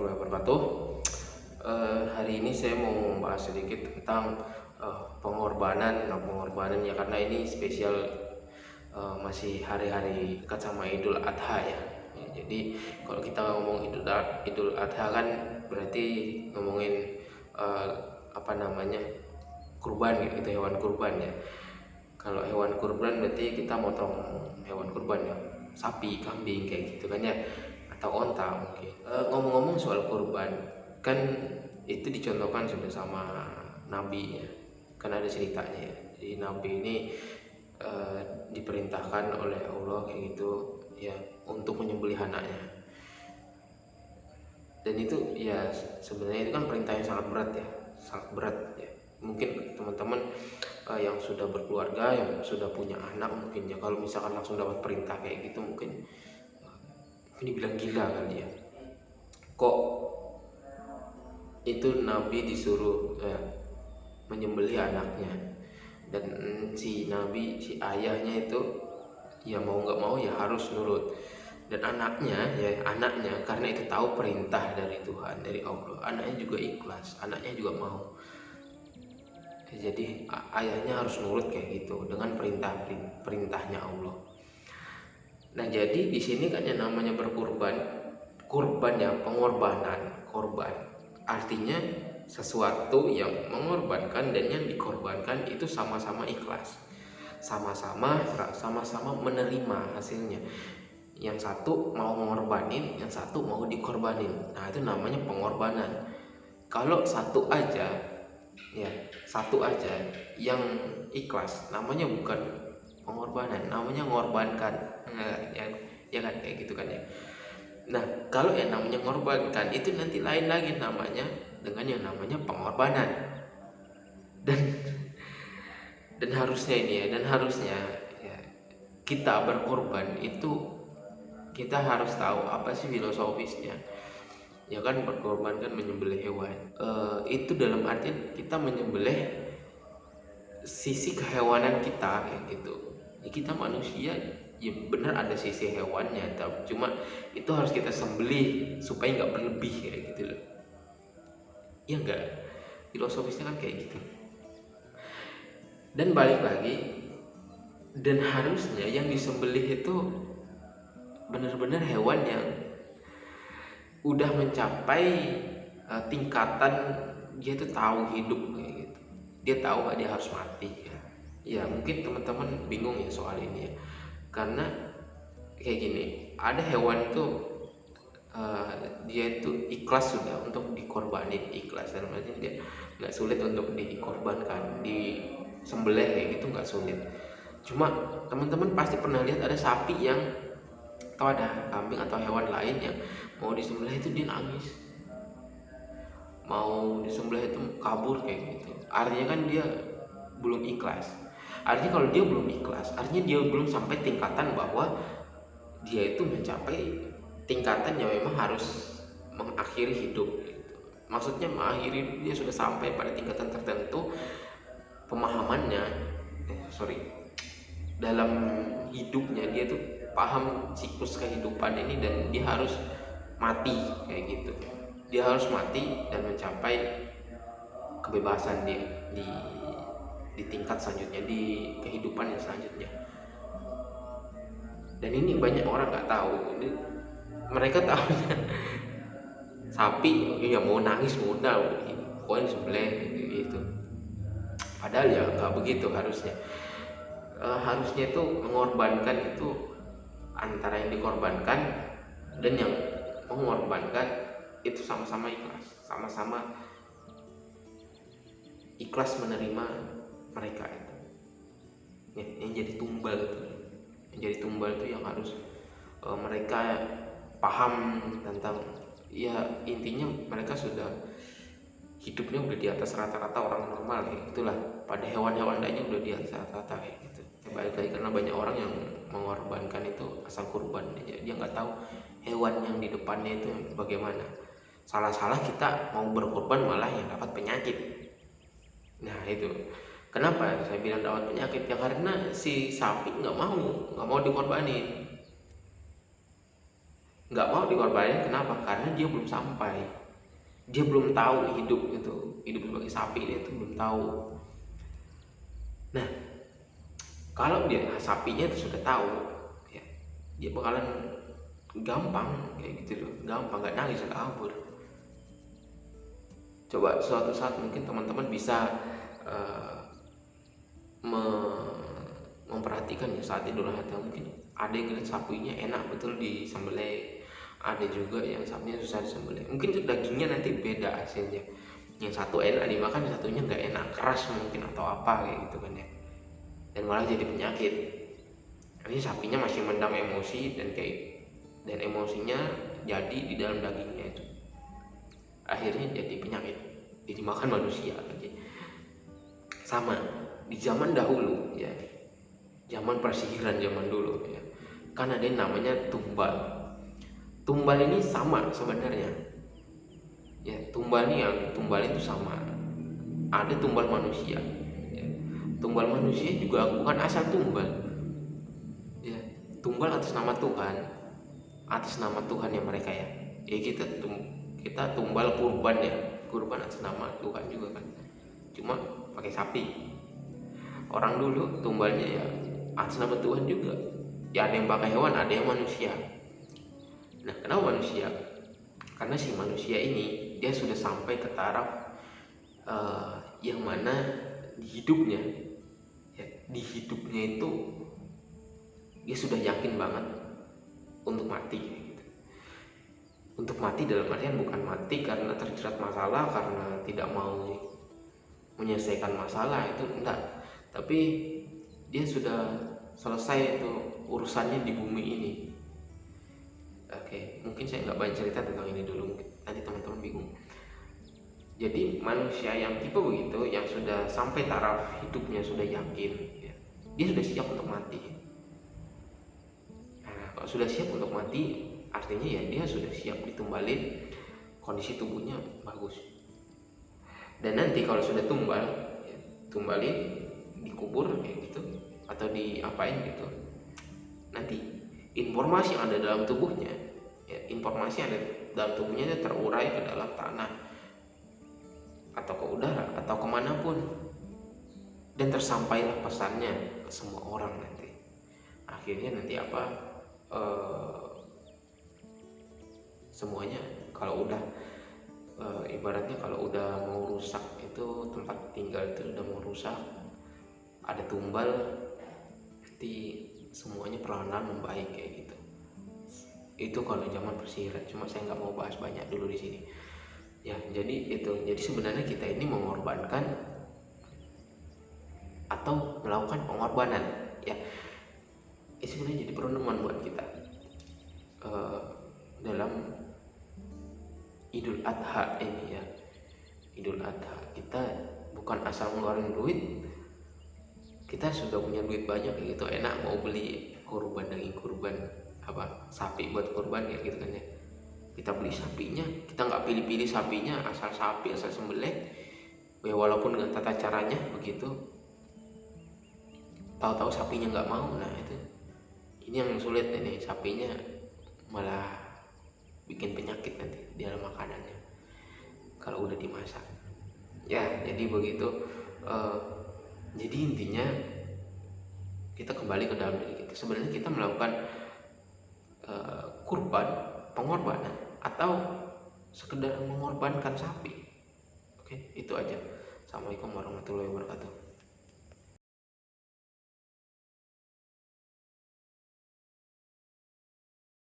warahmatullahi wabarakatuh. Hari ini saya mau membahas sedikit tentang pengorbanan. Pengorbanan ya, karena ini spesial, masih hari-hari dekat sama Idul Adha ya. Jadi kalau kita ngomong Idul Adha kan berarti ngomongin apa namanya, kurban gitu, hewan kurban ya. Kalau hewan kurban berarti kita motong hewan kurban ya, sapi, kambing kayak gitu kan ya, atau onta mungkin. Ngomong-ngomong soal kurban, kan itu dicontohkan sudah sama Nabi ya, kan ada ceritanya ya. Jadi Nabi ini diperintahkan oleh Allah kayak gitu ya untuk menyembelih anaknya, dan itu ya sebenarnya itu kan perintah yang sangat berat ya, sangat berat ya. Mungkin teman-teman yang sudah berkeluarga, yang sudah punya anak, mungkin ya kalau misalkan langsung dapat perintah kayak gitu mungkin dibilang gila kali ya. Kok itu Nabi disuruh menyembelih anaknya, dan si Nabi, si ayahnya itu ya mau nggak mau ya harus nurut, dan anaknya karena itu tahu perintah dari Tuhan, dari Allah, anaknya juga ikhlas, anaknya juga mau. Jadi ayahnya harus nurut kayak gitu dengan perintahnya Allah. Nah, jadi di sini kan yang namanya berkurban, kurban ya, pengorbanan, korban. Artinya sesuatu yang mengorbankan dan yang dikorbankan itu sama-sama ikhlas. Sama-sama menerima hasilnya. Yang satu mau mengorbanin, yang satu mau dikorbanin. Nah, itu namanya pengorbanan. Kalau satu aja yang ikhlas, namanya bukan pengorbanan, namanya mengorbankan. Ya kan, kayak gitu kan ya. Nah, kalau yang namanya mengorbankan itu nanti lain lagi namanya dengan yang namanya pengorbanan. Dan harusnya ya, kita berkorban itu kita harus tahu apa sih filosofisnya. Ya kan, berkorban kan menyembelih hewan. Itu dalam artian kita menyembelih sisi kehewanan kita kayak gitu. Ya, kita manusia ya benar ada sisi hewannya, cuma itu harus kita sembelih supaya nggak berlebih kayak gitu loh. Ya enggak, filosofisnya kan kayak gitu. Dan balik lagi, dan harusnya yang disembelih itu benar-benar hewan yang udah mencapai tingkatan dia tuh tahu hidup kayak gitu. Dia tahu dia harus mati ya. Ya mungkin teman-teman bingung ya soal ini ya, karena kayak gini, ada hewan tuh dia itu ikhlas sudah untuk dikorbanin, ikhlas, dan berarti dia nggak sulit untuk dikorbankan, disembelih kayak gitu nggak sulit. Cuma teman-teman pasti pernah lihat ada sapi yang, atau ada kambing atau hewan lain yang mau disembelih itu dia nangis, mau disembelih itu kabur kayak gitu. Artinya kan dia belum ikhlas. Artinya kalau dia belum ikhlas, artinya dia belum sampai tingkatan bahwa dia itu mencapai tingkatan yang memang harus mengakhiri hidup gitu. Maksudnya mengakhiri, dia sudah sampai pada tingkatan tertentu pemahamannya, dalam hidupnya dia tuh paham siklus kehidupan ini, dan dia harus mati kayak gitu. Dia harus mati dan mencapai kebebasan dia di tingkat selanjutnya, di kehidupan yang selanjutnya. Dan ini banyak orang nggak tahu. Mereka tahunya sapi ya mau nangis muda, pokoknya disembelih gitu. Padahal ya nggak begitu harusnya. Harusnya itu mengorbankan itu antara yang dikorbankan dan yang mengorbankan itu sama-sama ikhlas, sama-sama ikhlas menerima mereka itu. Ya, yang jadi tumbal itu yang harus mereka paham tentang, ya intinya mereka sudah hidupnya udah di atas rata-rata orang normal kayak gitulah. Pada hewan-hewan lainnya udah di atas rata-rata kayak gitu. Balik lagi, karena banyak orang yang mengorbankan itu asal kurban, dia nggak tahu hewan yang di depannya itu bagaimana. Salah-salah kita mau berkorban malah yang dapat penyakit. Nah itu kenapa saya bilang dapat penyakit ya, karena si sapi nggak mau dikorbanin. nggak mau dikorbanin. Kenapa? Karena dia belum sampai, dia belum tahu hidup sebagai sapi, dia itu belum tahu. Nah, kalau dia sapinya itu sudah tahu, ya, dia bakalan gampang kayak gitu loh, gampang, nggak nangis, nggak kabur. Coba suatu saat mungkin teman-teman bisa memperhatikan ya, saat Idul Adha mungkin ada yang lihat sapinya enak betul disembelih, ada juga yang sapinya susah disembelih. Mungkin dagingnya nanti beda hasilnya, yang satu enak dimakan, yang satunya nggak enak, keras mungkin atau apa kayak gitu kan ya, dan malah jadi penyakit. Ini sapinya masih mendam emosi dan emosinya jadi di dalam dagingnya itu, akhirnya jadi penyakit, jadi makan manusia aja. Sama di zaman dahulu ya, zaman persihiran zaman dulu ya, kan ada yang namanya tumbal. Tumbal ini sama sebenarnya ya, tumbal itu sama. Ada tumbal manusia ya. Tumbal manusia juga bukan asal tumbal ya, tumbal atas nama Tuhan, yang mereka ya. Kita tumbal kurban ya, kurban atas nama Tuhan juga kan, cuma pakai sapi. Orang dulu tumbalnya ya atas nama Tuhan juga ya, ada yang pakai hewan, ada yang manusia. Nah, kenapa manusia? Karena si manusia ini dia sudah sampai ke taraf yang mana di hidupnya itu dia sudah yakin banget untuk mati gitu. Untuk mati dalam artian bukan mati karena terjerat masalah, karena tidak mau menyelesaikan masalah, itu enggak, tapi dia sudah selesai itu urusannya di bumi ini. Oke, mungkin saya nggak banyak cerita tentang ini dulu, nanti teman-teman bingung. Jadi manusia yang tipe begitu, yang sudah sampai taraf hidupnya sudah yakin ya, dia sudah siap untuk mati. Nah, kalau sudah siap untuk mati, artinya ya dia sudah siap ditumbalin, kondisi tubuhnya bagus. Dan nanti kalau sudah tumbal ya, tumbalin, dikubur kayak gitu atau diapain gitu, nanti informasi yang ada dalam tubuhnya ya, itu terurai ke dalam tanah atau ke udara atau kemanapun, dan tersampailah pesannya ke semua orang nanti. Akhirnya nanti semuanya kalau udah ibaratnya kalau udah mau rusak itu, tempat tinggal itu udah mau rusak, ada tumbal, nanti semuanya perlahan-lahan membaik kayak gitu. Itu kalau zaman persihiran, cuma saya nggak mau bahas banyak dulu di sini ya. Jadi sebenarnya kita ini mengorbankan atau melakukan pengorbanan ya, ini sebenarnya jadi perenungan buat kita dalam Idul Adha ini ya. Idul Adha kita bukan asal ngeluarin duit, kita sudah punya duit banyak gitu, enak mau beli kurban, daging kurban sapi buat kurban ya gitu kan ya. Kita beli sapinya, kita nggak pilih-pilih sapinya, asal sapi asal sembelih ya, walaupun dengan tata caranya begitu, tahu-tahu sapinya nggak mau. Nah ini yang sulit nih, sapinya malah bikin penyakit nanti di dalam makanannya kalau udah dimasak ya. Jadi begitu, jadi intinya kita kembali ke dalam diri kita. Sebenarnya kita melakukan kurban, pengorbanan, atau sekedar mengorbankan sapi. Oke, itu aja. Assalamualaikum warahmatullahi wabarakatuh.